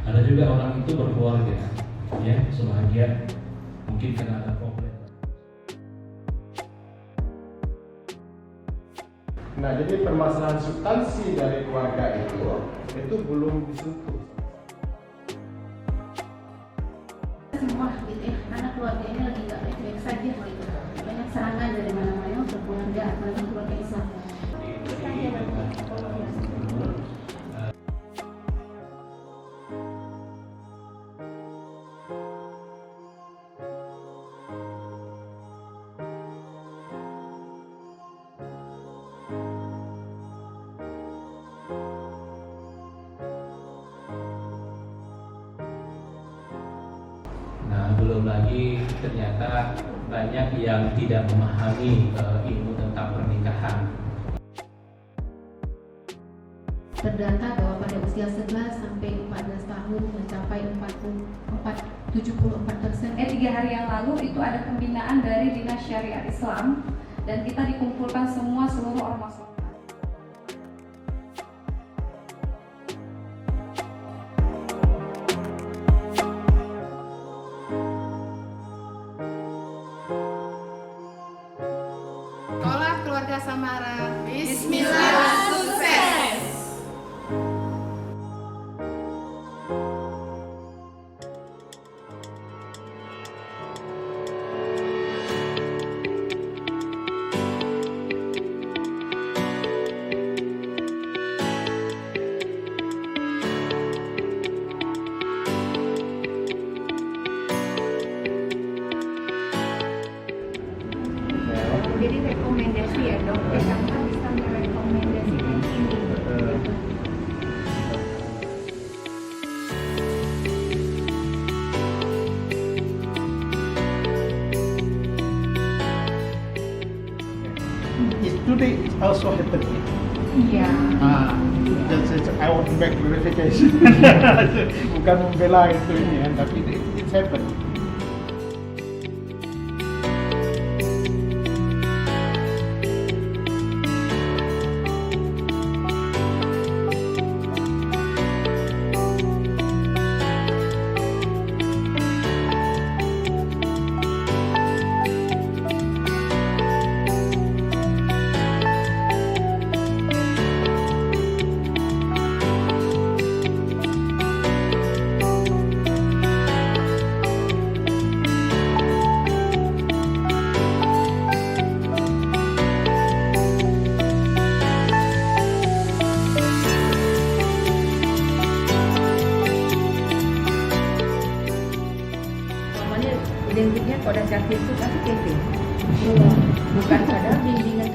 Ada juga orang itu berkeluarga, ya sebahagia, mungkin karena ada problem. Nah, jadi permasalahan substansi dari keluarga itu belum disentuh. Semua gitu ya, karena keluarga ini lagi nggak baik-baik saja gitu. Banyak serangan dari mana-mana untuk keluarga, apalagi keluarga Islam. Nah, belum lagi ternyata banyak yang tidak memahami ilmu tentang pernikahan. Terdata bahwa pada usia 11 sampai 14 tahun mencapai 74%. 3 hari yang lalu itu ada pembinaan dari Dinas Syariat Islam dan kita dikumpulkan semua seluruh ormas lokal. Sekolah Keluarga Samara. Bismillah, sukses! Jadi rekomendasi ya dok, kita bisa merekomendasikan ini. Today is also happening. Iya. I want to make verification. Bukan membela itu ini ya, tapi it's happening. Namanya identiknya pada Jakir itu pasti KP. Bukan pada bimbingan